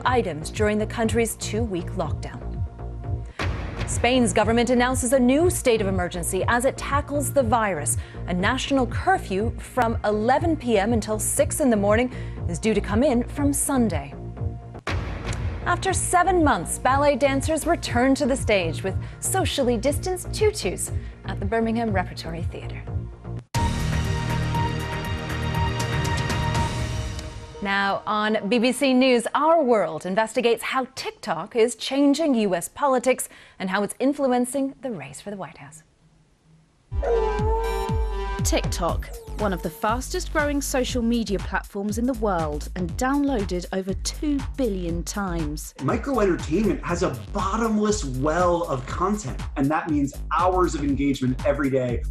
items during the country's 2-week lockdown. Spain's government announces a new state of emergency as it tackles the virus. A national curfew from 11 p.m. until 6 in the morning is due to come in from Sunday. After 7 months, ballet dancers return to the stage with socially distanced tutus at the Birmingham Repertory Theatre. Now on BBC News, Our World investigates how TikTok is changing US politics and how it's influencing the race for the White House. TikTok, one of the fastest growing social media platforms in the world and downloaded over 2 billion times. Micro-entertainment has a bottomless well of content, and that means hours of engagement every day.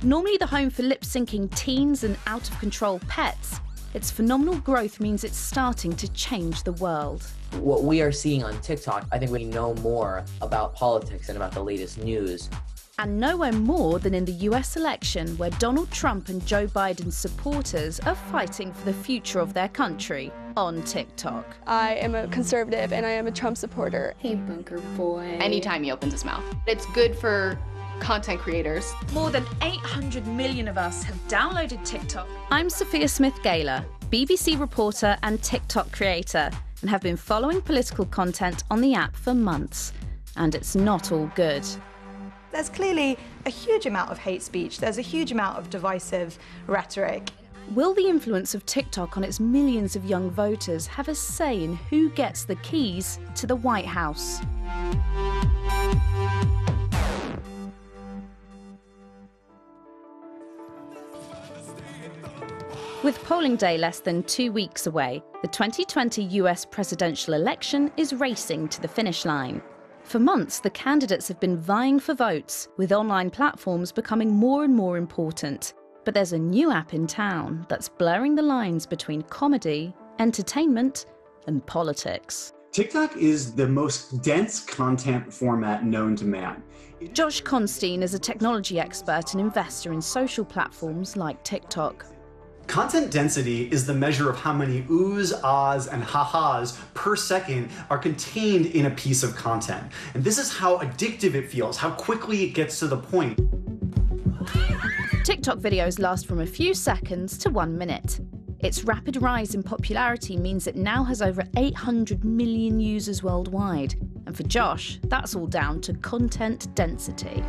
Normally the home for lip-syncing teens and out-of-control pets, its phenomenal growth means it's starting to change the world. What we are seeing on TikTok, I think we know more about politics and about the latest news. And nowhere more than in the US election, where Donald Trump and Joe Biden's supporters are fighting for the future of their country on TikTok. I am a conservative and I am a Trump supporter. Hey, bunker boy. Anytime he opens his mouth. It's good for content creators. More than 800 million of us have downloaded TikTok. I'm Sophia Smith-Gaylor, BBC reporter and TikTok creator, and have been following political content on the app for months. And it's not all good. There's clearly a huge amount of hate speech. There's a huge amount of divisive rhetoric. Will the influence of TikTok on its millions of young voters have a say in who gets the keys to the White House? With polling day less than 2 weeks away, the 2020 US presidential election is racing to the finish line. For months, the candidates have been vying for votes, with online platforms becoming more and more important. But there's a new app in town that's blurring the lines between comedy, entertainment, and politics. TikTok is the most dense content format known to man. Josh Constein is a technology expert and investor in social platforms like TikTok. Content density is the measure of how many oohs, ahs, and ha-has per second are contained in a piece of content. And this is how addictive it feels, how quickly it gets to the point. TikTok videos last from a few seconds to 1 minute. Its rapid rise in popularity means it now has over 800 million users worldwide. And for Josh, that's all down to content density.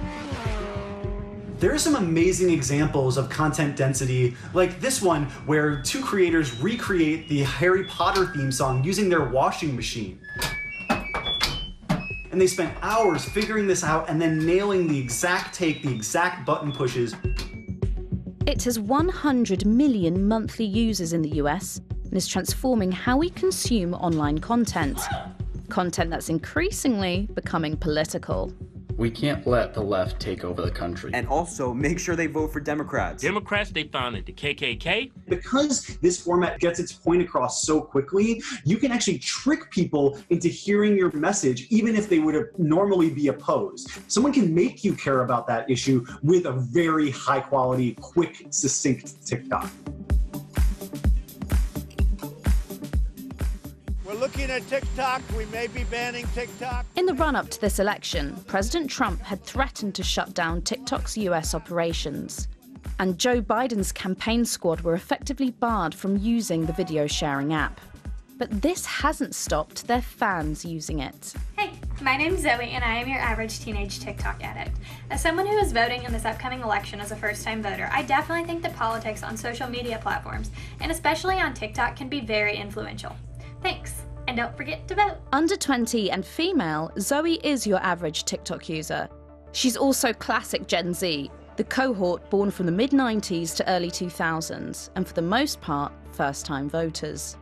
There are some amazing examples of content density, like this one, where 2 creators recreate the Harry Potter theme song using their washing machine. And they spent hours figuring this out and then nailing the exact take, the exact button pushes. It has 100 million monthly users in the US and is transforming how we consume online content. Content that's increasingly becoming political. We can't let the left take over the country. And also make sure they vote for Democrats. Democrats, they founded the KKK. Because this format gets its point across so quickly, you can actually trick people into hearing your message, even if they would have normally be opposed. Someone can make you care about that issue with a very high quality, quick, succinct TikTok. Looking at TikTok, we may be banning TikTok. In the run-up to this election, President Trump had threatened to shut down TikTok's US operations. And Joe Biden's campaign squad were effectively barred from using the video sharing app. But this hasn't stopped their fans using it. Hey, my name's Zoe and I am your average teenage TikTok addict. As someone who is voting in this upcoming election as a first-time voter, I definitely think that politics on social media platforms, and especially on TikTok, can be very influential. Thanks. And don't forget to vote. Under 20 and female, Zoe is your average TikTok user. She's also classic Gen Z, the cohort born from the mid-90s to early 2000s, and for the most part, first-time voters.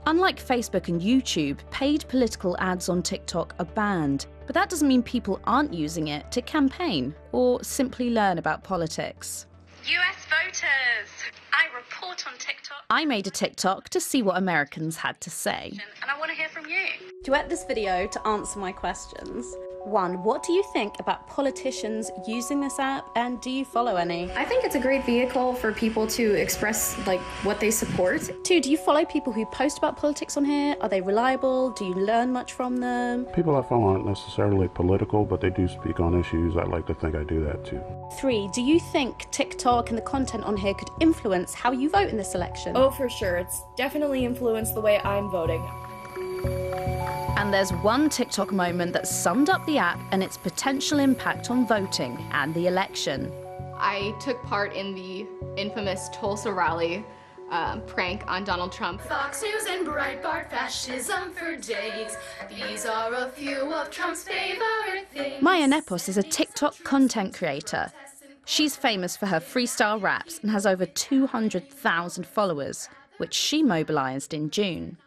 Unlike Facebook and YouTube, paid political ads on TikTok are banned, but that doesn't mean people aren't using it to campaign or simply learn about politics. US voters, I report on TikTok. I made a TikTok to see what Americans had to say. And I want to hear from you. Duet this video to answer my questions. 1. What do you think about politicians using this app, and do you follow any? I think it's a great vehicle for people to express what they support. 2. Do you follow people who post about politics on here? Are they reliable? Do you learn much from them? People I follow aren't necessarily political, but they do speak on issues. I like to think I do that too. 3. Do you think TikTok and the content on here could influence how you vote in this election? Oh, for sure. It's definitely influenced the way I'm voting. And there's one TikTok moment that summed up the app and its potential impact on voting and the election. I took part in the infamous Tulsa rally prank on Donald Trump. Fox News and Breitbart, fascism for days. These are a few of Trump's favorite things. Maya Nepos is a TikTok content creator. She's famous for her freestyle raps and has over 200,000 followers, which she mobilized in June.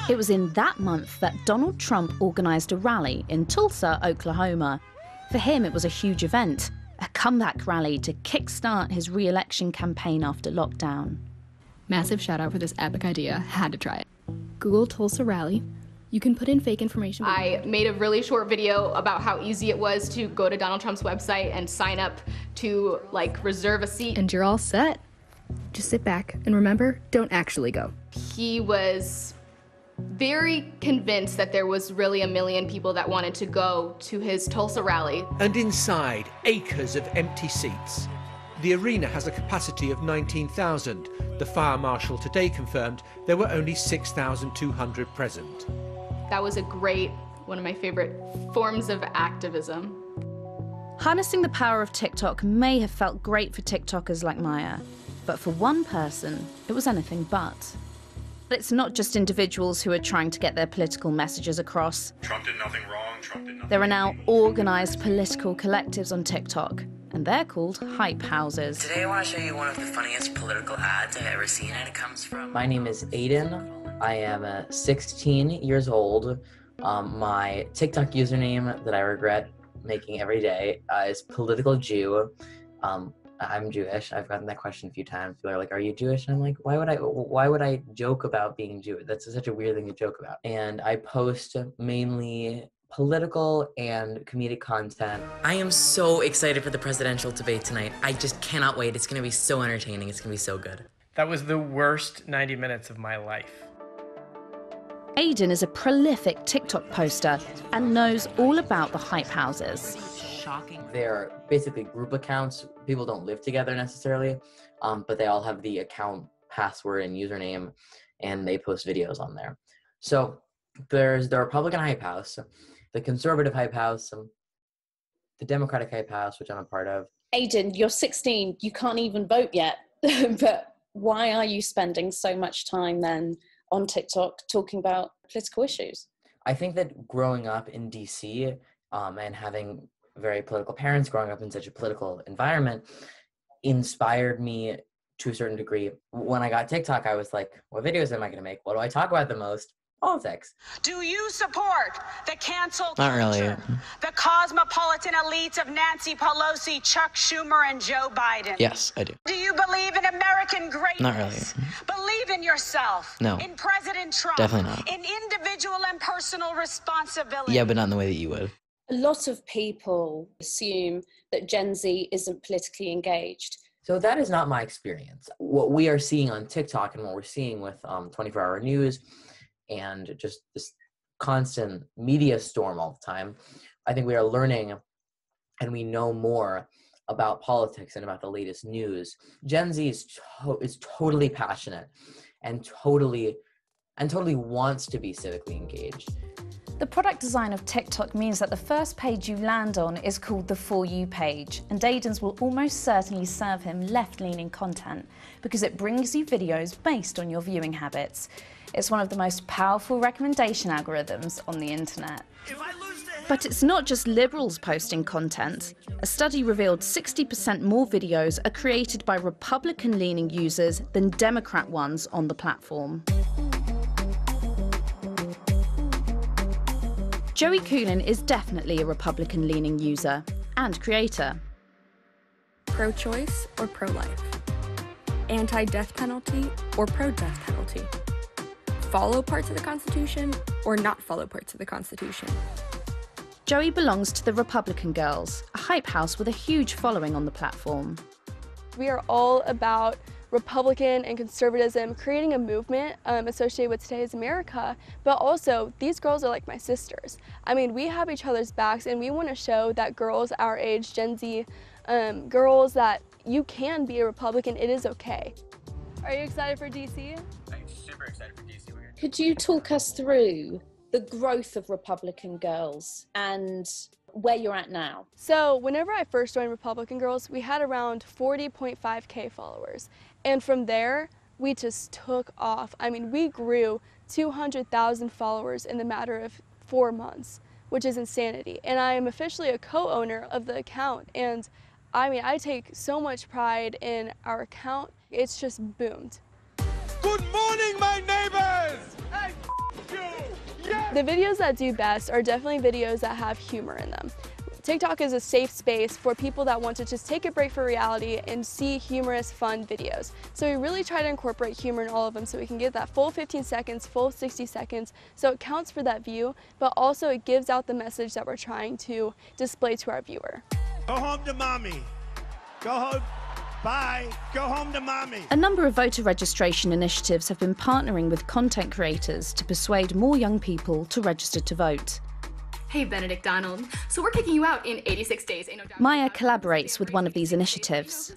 It was in that month that Donald Trump organized a rally in Tulsa, Oklahoma. For him, it was a huge event, a comeback rally to kickstart his re-election campaign after lockdown. Massive shout out for this epic idea. Had to try it. Google Tulsa rally. You can put in fake information. I made a really short video about how easy it was to go to Donald Trump's website and sign up to reserve a seat. And you're all set. Just sit back and remember, don't actually go. He was very convinced that there was really 1 million people that wanted to go to his Tulsa rally. And inside, acres of empty seats. The arena has a capacity of 19,000. The fire marshal today confirmed there were only 6,200 present. That was one of my favorite forms of activism. Harnessing the power of TikTok may have felt great for TikTokers like Maya, but for one person, it was anything but. But it's not just individuals who are trying to get their political messages across. Trump did nothing wrong, Trump did nothing. There are now organized political collectives on TikTok, and they're called hype houses. Today I want to show you one of the funniest political ads I've ever seen, and it comes from... My name is Aiden. I am 16 years old. My TikTok username that I regret making every day is Political Jew. I'm Jewish. I've gotten that question a few times. People are like, "Are you Jewish?" And I'm like, why would I joke about being Jewish? That's such a weird thing to joke about. And I post mainly political and comedic content. I am so excited for the presidential debate tonight. I just cannot wait. It's going to be so entertaining. It's going to be so good. That was the worst 90 minutes of my life. Aiden is a prolific TikTok poster and knows all about the hype houses. They're basically group accounts. People don't live together necessarily, but they all have the account password and username, and they post videos on there. So there's the Republican Hype House, the Conservative Hype House, the Democratic Hype House, which I'm a part of. Aiden, you're 16. You can't even vote yet. But why are you spending so much time then on TikTok talking about political issues? I think that growing up in DC and having very political parents, growing up in such a political environment, inspired me to a certain degree. When I got TikTok, I was like, what videos am I going to make? What do I talk about the most? Politics. Do you support the cancel Not really. the cosmopolitan elites of Nancy Pelosi, Chuck Schumer, and Joe Biden? Yes, I do. Do you believe in American greatness? Not really. Believe in yourself? No. In President Trump? Definitely not. In individual and personal responsibility? Yeah, but not in the way that you would. A lot of people assume that Gen Z isn't politically engaged. So that is not my experience. What we are seeing on TikTok and what we're seeing with 24-hour news and just this constant media storm all the time, I think we are learning and we know more about politics and about the latest news. Gen Z is totally passionate and totally wants to be civically engaged. The product design of TikTok means that the first page you land on is called the For You page, and Aiden's will almost certainly serve him left-leaning content because it brings you videos based on your viewing habits. It's one of the most powerful recommendation algorithms on the internet. But it's not just liberals posting content. A study revealed 60% more videos are created by Republican-leaning users than Democrat ones on the platform. Joey Coonan is definitely a Republican-leaning user and creator. Pro-choice or pro-life? Anti-death penalty or pro-death penalty? Follow parts of the Constitution or not follow parts of the Constitution? Joey belongs to the Republican Girls, a hype house with a huge following on the platform. We are all about Republican and conservatism, creating a movement associated with today's America, but also these girls are like my sisters. I mean, we have each other's backs, and we want to show that girls our age, Gen Z, girls, that you can be a Republican, it is okay. Are you excited for DC? I'm super excited for DC. Could you talk us through the growth of Republican Girls and where you're at now? So whenever I first joined Republican Girls, we had around 40.5K followers. And from there, we just took off. I mean, we grew 200,000 followers in the matter of 4 months, which is insanity. And I am officially a co-owner of the account. And I mean, I take so much pride in our account. It's just boomed. Good morning, my neighbors! Hey, you! Yes! The videos that do best are definitely videos that have humor in them. TikTok is a safe space for people that want to just take a break from reality and see humorous, fun videos. So we really try to incorporate humor in all of them so we can get that full 15 seconds, full 60 seconds, so it counts for that view, but also it gives out the message that we're trying to display to our viewer. Go home to mommy. Go home. Bye. Go home to mommy. A number of voter registration initiatives have been partnering with content creators to persuade more young people to register to vote. Hey, Benedict Donald. So we're kicking you out in 86 days. Ain't no doubt. Maya collaborates with one of these initiatives.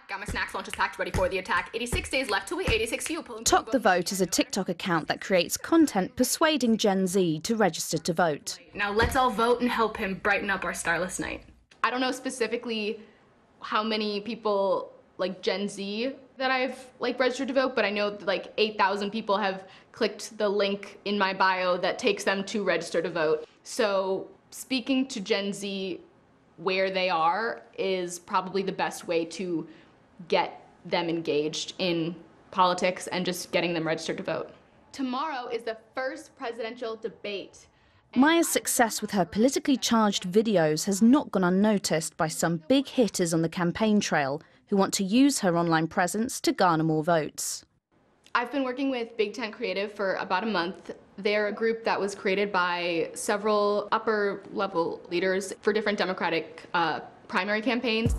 Got my snacks lunches packed ready for the attack. 86 days left till we 86 you. Talk the Vote is a TikTok account that creates content persuading Gen Z to register to vote. Now let's all vote and help him brighten up our starless night. I don't know specifically how many people like Gen Z that I've like registered to vote, but I know that, like 8,000 people have clicked the link in my bio that takes them to register to vote. So speaking to Gen Z where they are is probably the best way to get them engaged in politics and just getting them registered to vote. Tomorrow is the first presidential debate. Maya's success with her politically charged videos has not gone unnoticed by some big hitters on the campaign trail who want to use her online presence to garner more votes. I've been working with Big Tent Creative for about a month. They're a group that was created by several upper-level leaders for different Democratic primary campaigns.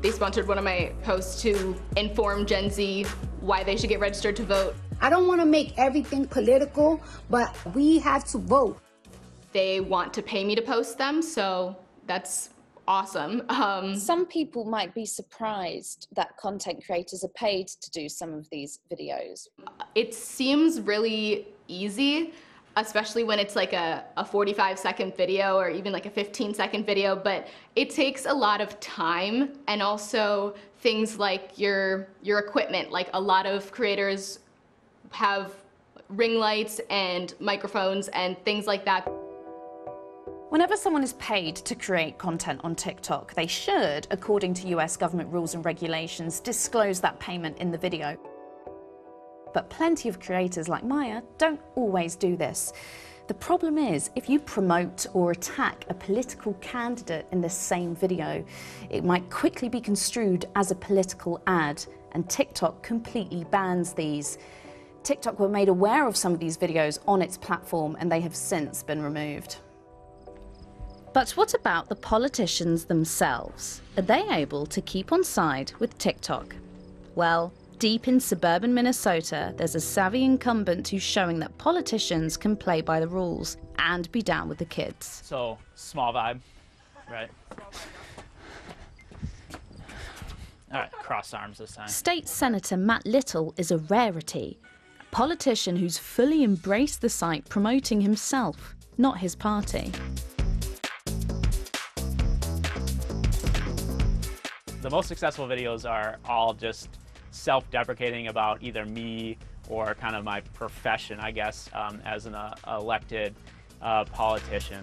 They sponsored one of my posts to inform Gen Z why they should get registered to vote. I don't want to make everything political, but we have to vote. They want to pay me to post them, so that's awesome. Some people might be surprised that content creators are paid to do some of these videos. It seems really easy, especially when it's like a 45-second video or even like a 15-second video, but it takes a lot of time, and also things like your equipment. Like a lot of creators have ring lights and microphones and things like that. Whenever someone is paid to create content on TikTok, they should, according to US government rules and regulations, disclose that payment in the video. But plenty of creators like Maya don't always do this. The problem is, if you promote or attack a political candidate in the same video, it might quickly be construed as a political ad, and TikTok completely bans these. TikTok were made aware of some of these videos on its platform, and they have since been removed. But what about the politicians themselves? Are they able to keep on side with TikTok? Well, deep in suburban Minnesota, there's a savvy incumbent who's showing that politicians can play by the rules and be down with the kids. So, small vibe, right? All right, cross arms this time. State Senator Matt Little is a rarity. A politician who's fully embraced the site, promoting himself, not his party. The most successful videos are all just self-deprecating about either me or kind of my profession, I guess, as an elected politician.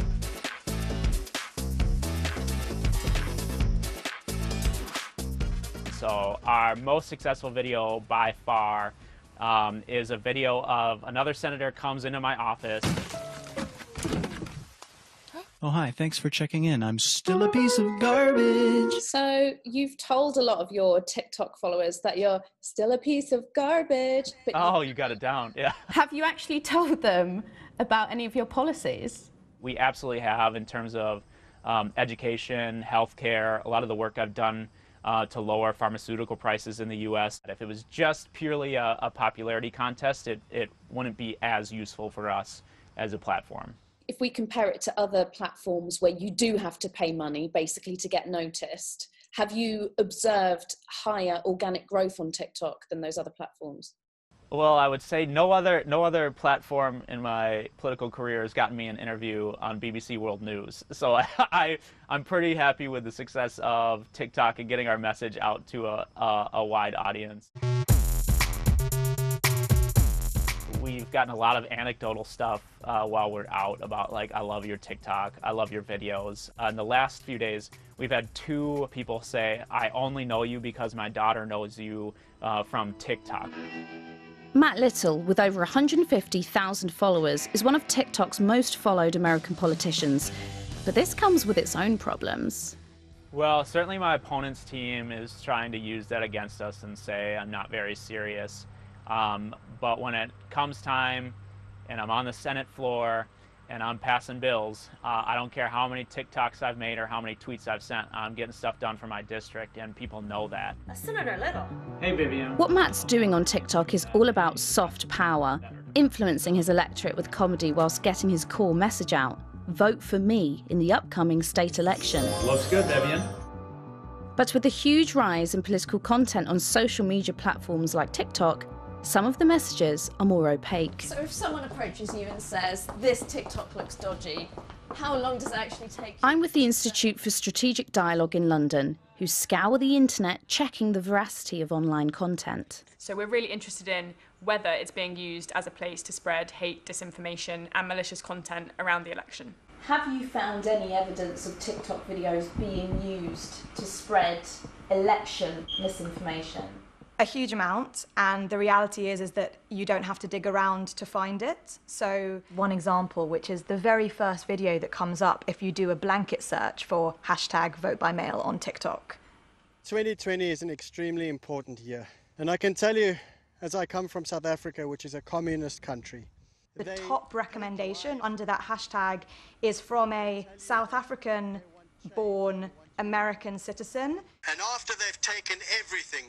So our most successful video by far is a video of another senator comes into my office. Oh, hi, thanks for checking in. I'm still a piece of garbage. So you've told a lot of your TikTok followers that you're still a piece of garbage. But oh, you got it down, yeah. Have you actually told them about any of your policies? We absolutely have in terms of education, healthcare, a lot of the work I've done to lower pharmaceutical prices in the U.S. If it was just purely a popularity contest, it wouldn't be as useful for us as a platform. If we compare it to other platforms where you do have to pay money basically to get noticed, have you observed higher organic growth on TikTok than those other platforms? Well, I would say no other platform in my political career has gotten me an interview on BBC World News. So I'm pretty happy with the success of TikTok and getting our message out to a wide audience. We've gotten a lot of anecdotal stuff while we're out about, like, I love your TikTok, I love your videos. In the last few days, we've had 2 people say, I only know you because my daughter knows you from TikTok. Matt Little, with over 150,000 followers, is one of TikTok's most followed American politicians. But this comes with its own problems. Well, certainly my opponent's team is trying to use that against us and say I'm not very serious. But when it comes time and I'm on the Senate floor and I'm passing bills, I don't care how many TikToks I've made or how many tweets I've sent, I'm getting stuff done for my district, and people know that. Senator Little. Hey, Vivian. What Matt's doing on TikTok is all about soft power, influencing his electorate with comedy whilst getting his core message out. Vote for me in the upcoming state election. Looks good, Vivian. But with the huge rise in political content on social media platforms like TikTok, some of the messages are more opaque. So if someone approaches you and says, this TikTok looks dodgy, how long does it actually take? I'm with the Institute for Strategic Dialogue in London, who scour the internet checking the veracity of online content. So we're really interested in whether it's being used as a place to spread hate, disinformation and malicious content around the election. Have you found any evidence of TikTok videos being used to spread election misinformation? A huge amount, and the reality is that you don't have to dig around to find it. So one example, which is the very first video that comes up if you do a blanket search for #VoteByMail on TikTok. 2020 is an extremely important year, and I can tell you, as I come from South Africa, which is a communist country, the top recommendation under that hashtag is from a South African-born American citizen. And after they've taken everything,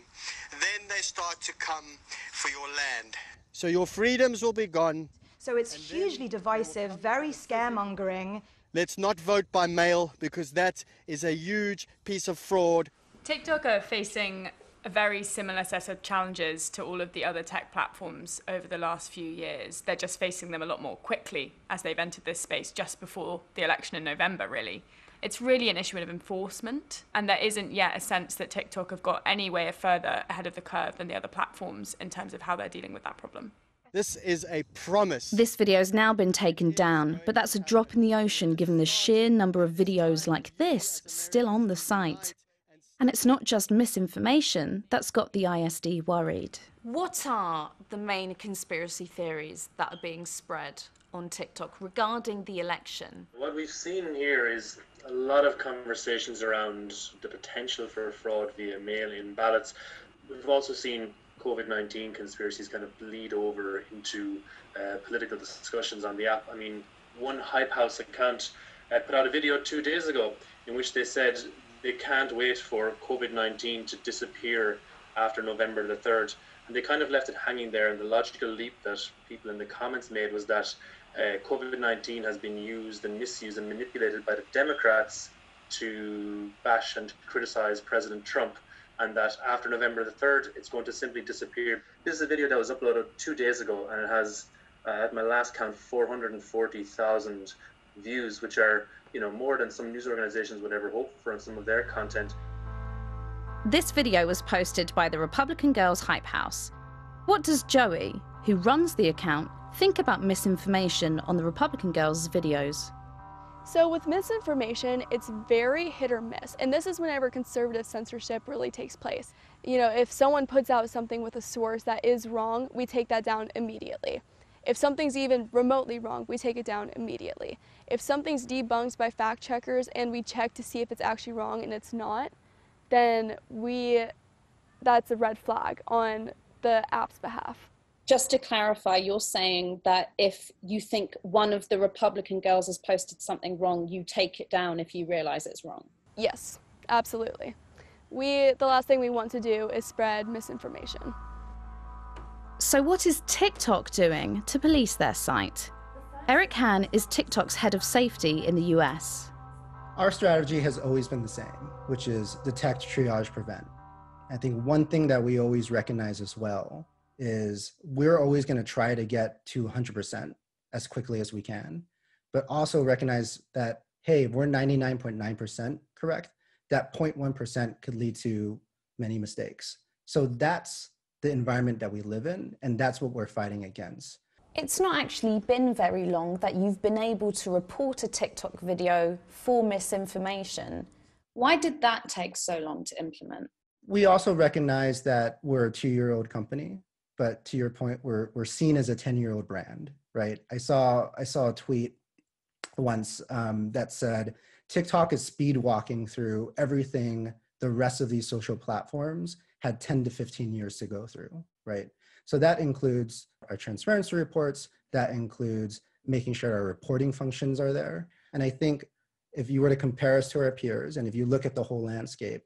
then they start to come for your land. So your freedoms will be gone. So it's hugely divisive, very scaremongering. Let's not vote by mail, because that is a huge piece of fraud. TikTok are facing a very similar set of challenges to all of the other tech platforms over the last few years. They're just facing them a lot more quickly as they've entered this space just before the election in November, really. It's really an issue of enforcement, and there isn't yet a sense that TikTok have got any way further ahead of the curve than the other platforms in terms of how they're dealing with that problem. This is a promise. This video has now been taken down, but that's a drop in the ocean given the sheer number of videos like this still on the site. And it's not just misinformation that's got the ISD worried. What are the main conspiracy theories that are being spread on TikTok regarding the election? What we've seen here is a lot of conversations around the potential for fraud via mail-in ballots. We've also seen COVID-19 conspiracies kind of bleed over into political discussions on the app. I mean, one Hype House account put out a video 2 days ago in which they said they can't wait for COVID-19 to disappear after November the 3rd. And they kind of left it hanging there, and the logical leap that people in the comments made was that COVID-19 has been used and misused and manipulated by the Democrats to bash and criticize President Trump, and that after November the 3rd, it's going to simply disappear. This is a video that was uploaded 2 days ago, and it has, at my last count, 440,000 views, which are, you know, more than some news organizations would ever hope for in some of their content. This video was posted by the Republican Girls Hype House. What does Joey, who runs the account, think about misinformation on the Republican Girls' videos? So with misinformation, it's very hit or miss, and this is whenever conservative censorship really takes place. You know, if someone puts out something with a source that is wrong, we take that down immediately. If something's even remotely wrong, we take it down immediately. If something's debunked by fact checkers and we check to see if it's actually wrong and it's not, then that's a red flag on the app's behalf. Just to clarify, you're saying that if you think one of the Republican girls has posted something wrong, you take it down if you realize it's wrong? Yes, absolutely. The last thing we want to do is spread misinformation. So what is TikTok doing to police their site? Eric Han is TikTok's head of safety in the US. Our strategy has always been the same, which is detect, triage, prevent. I think one thing that we always recognize as well is we're always going to try to get to 100% as quickly as we can, but also recognize that, hey, if we're 99.9% correct, that 0.1% could lead to many mistakes. So that's the environment that we live in, and that's what we're fighting against. It's not actually been very long that you've been able to report a TikTok video for misinformation. Why did that take so long to implement? We also recognize that we're a 2-year-old company, but to your point, we're seen as a 10-year-old brand, right? I saw a tweet once that said, TikTok is speed walking through everything the rest of these social platforms had 10 to 15 years to go through, right? So that includes our transparency reports, that includes making sure our reporting functions are there. And I think if you were to compare us to our peers, and if you look at the whole landscape,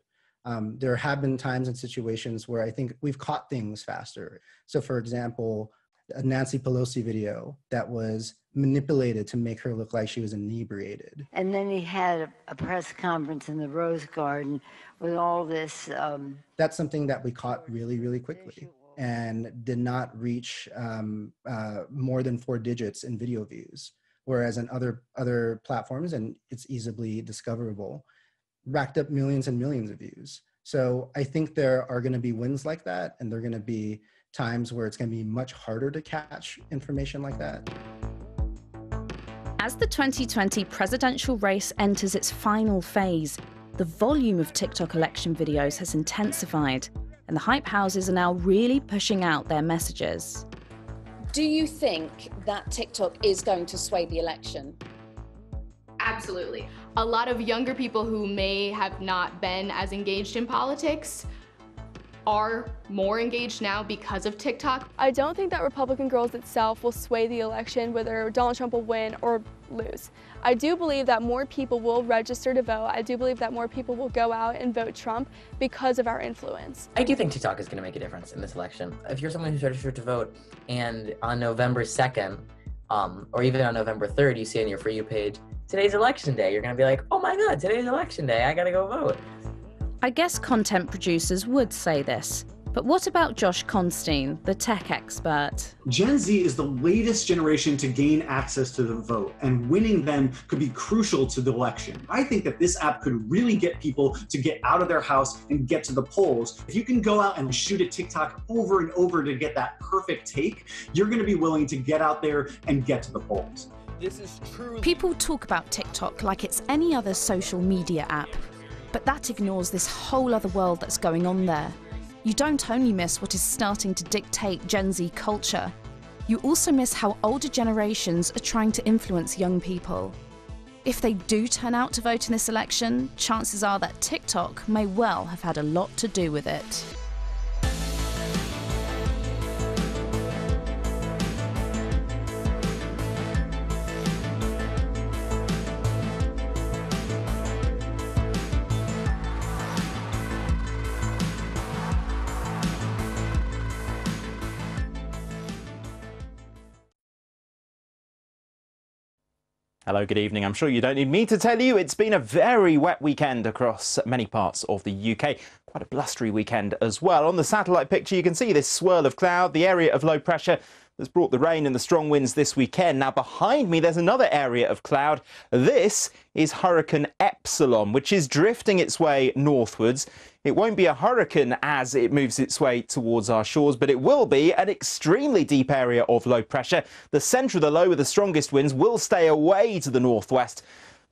there have been times and situations where I think we've caught things faster. So for example, a Nancy Pelosi video that was manipulated to make her look like she was inebriated. And then he had a press conference in the Rose Garden with all this. That's something that we caught really, really quickly and did not reach more than 4 digits in video views. Whereas in other platforms, and it's easily discoverable, racked up millions and millions of views. So I think there are going to be wins like that, and there are going to be times where it's going to be much harder to catch information like that. As the 2020 presidential race enters its final phase, the volume of TikTok election videos has intensified, and the hype houses are now really pushing out their messages. Do you think that TikTok is going to sway the election? Absolutely. A lot of younger people who may have not been as engaged in politics are more engaged now because of TikTok. I don't think that Republican Girls itself will sway the election, whether Donald Trump will win or lose. I do believe that more people will register to vote. I do believe that more people will go out and vote Trump because of our influence. I do think TikTok is going to make a difference in this election. If you're someone who's registered to vote and on November 2nd, or even on November 3rd, you see on your For You page, today's election day, you're going to be like, oh my God, today's election day, I got to go vote. I guess content producers would say this, but what about Josh Constein, the tech expert? Gen Z is the latest generation to gain access to the vote, and winning them could be crucial to the election. I think that this app could really get people to get out of their house and get to the polls. If you can go out and shoot a TikTok over and over to get that perfect take, you're going to be willing to get out there and get to the polls. This is truly... People talk about TikTok like it's any other social media app, but that ignores this whole other world that's going on there. You don't only miss what is starting to dictate Gen Z culture, you also miss how older generations are trying to influence young people. If they do turn out to vote in this election, chances are that TikTok may well have had a lot to do with it. Hello, good evening. I'm sure you don't need me to tell you it's been a very wet weekend across many parts of the UK. Quite a blustery weekend as well. On the satellite picture, you can see this swirl of cloud, the area of low pressure that's brought the rain and the strong winds this weekend. Now, behind me, there's another area of cloud. This is Hurricane Epsilon, which is drifting its way northwards. It won't be a hurricane as it moves its way towards our shores, but it will be an extremely deep area of low pressure. The centre of the low with the strongest winds will stay away to the northwest,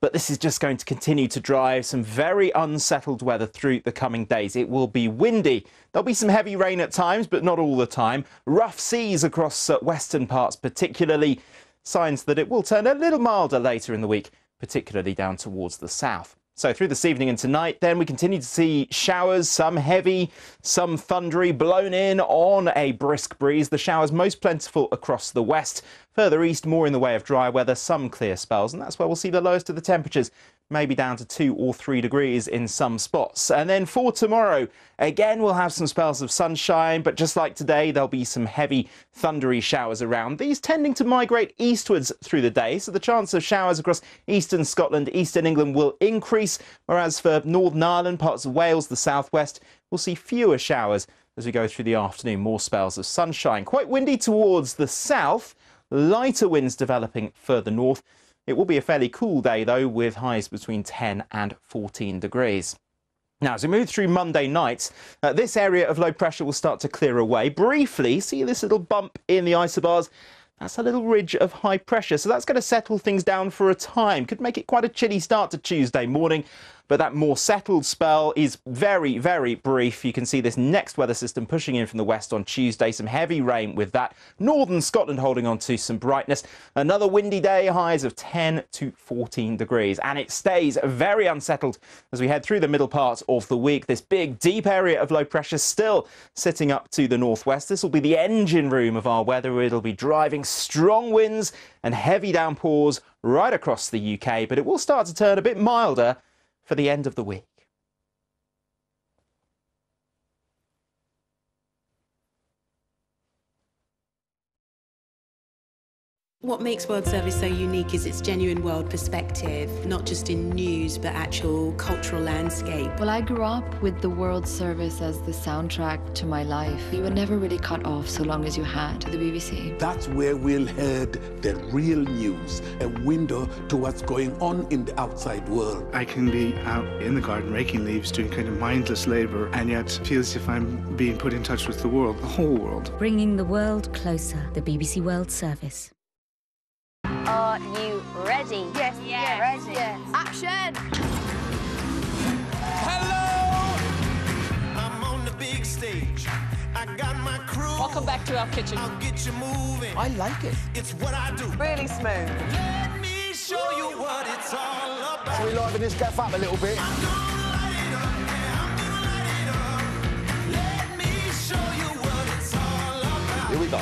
but this is just going to continue to drive some very unsettled weather through the coming days. It will be windy. There'll be some heavy rain at times, but not all the time. Rough seas across western parts particularly. Signs that it will turn a little milder later in the week, particularly down towards the south. So through this evening and tonight, then we continue to see showers, some heavy, some thundery, blown in on a brisk breeze. The showers most plentiful across the west. Further east, more in the way of dry weather, some clear spells, and that's where we'll see the lowest of the temperatures, maybe down to 2 or 3 degrees in some spots. And then for tomorrow, again, we'll have some spells of sunshine, but just like today, there'll be some heavy, thundery showers around. These tending to migrate eastwards through the day, so the chance of showers across eastern Scotland, eastern England will increase, whereas for Northern Ireland, parts of Wales, the southwest, we'll see fewer showers as we go through the afternoon. More spells of sunshine. Quite windy towards the south, lighter winds developing further north. It will be a fairly cool day, though, with highs between 10 and 14 degrees. Now, as we move through Monday night, this area of low pressure will start to clear away. Briefly, see this little bump in the isobars? That's a little ridge of high pressure, so that's going to settle things down for a time. Could make it quite a chilly start to Tuesday morning, but that more settled spell is very, very brief. You can see this next weather system pushing in from the west on Tuesday. Some heavy rain with that. Northern Scotland holding on to some brightness. Another windy day, highs of 10 to 14 degrees. And it stays very unsettled as we head through the middle part of the week. This big, deep area of low pressure still sitting up to the northwest. This will be the engine room of our weather. It'll be driving strong winds and heavy downpours right across the UK, but it will start to turn a bit milder for the end of the week. What makes World Service so unique is its genuine world perspective, not just in news, but actual cultural landscape. Well, I grew up with the World Service as the soundtrack to my life. You were never really cut off so long as you had the BBC. That's where we'll heard the real news, a window to what's going on in the outside world. I can be out in the garden raking leaves, doing kind of mindless labour, and yet feel as if I'm being put in touch with the world, the whole world. Bringing the world closer, the BBC World Service. Are you ready? Yes. Yeah. Ready. Yes. Action! Hello! I'm on the big stage. I got my crew. Welcome back to our kitchen. I'll get you moving. I like it. It's what I do. Really smooth. Let me show you what it's all about. Shall we liven this gaff up a little bit? I'm gonna light it up. Yeah, I'm gonna light it up. Let me show you what it's all about. Here we go.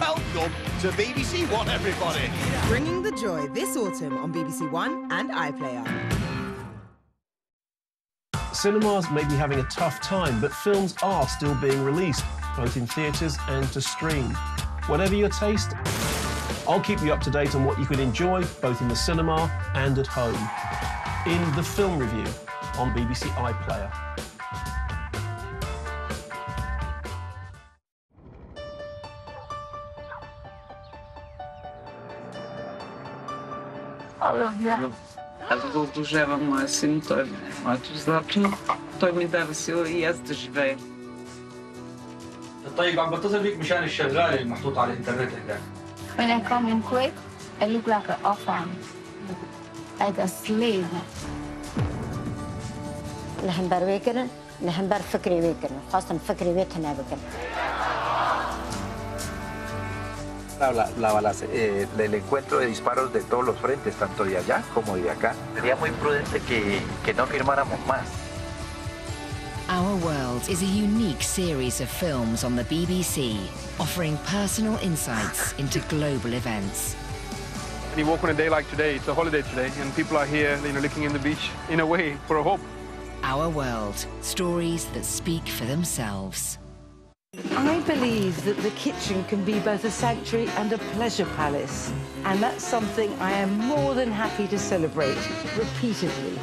Welcome to BBC One, everybody. Bringing the joy this autumn on BBC One and iPlayer. Cinemas may be having a tough time, but films are still being released, both in theatres and to stream. Whatever your taste, I'll keep you up to date on what you can enjoy, both in the cinema and at home, in The Film Review on BBC iPlayer. Albo oburzewam moje symptomy, a to znaczy, to mi da سوى يزد جبال. طيب عم بتصل بيك مشان الشغاله المحطوط على الانترنت هناك. When I come in quick, I look like an orphan, like a slave. نحن برويكن نحن برفكري ويكن خاصة فكري ويتنا بكن. La balance, el encuentro de disparos de todos los frentes, tanto de allá como de acá. Sería muy prudente que no firmáramos más. Our World is a unique series of films on the BBC, offering personal insights into global events. You walk on a day like today, it's a holiday today, and people are here, looking in the beach, in a way, for a hope. Our World, stories that speak for themselves. I believe that the kitchen can be both a sanctuary and a pleasure palace, and that's something I am more than happy to celebrate repeatedly.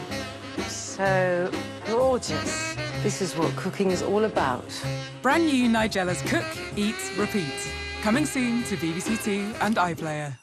So gorgeous. This is what cooking is all about. Brand new Nigella's Cook, Eat, Repeat. Coming soon to BBC Two and iPlayer.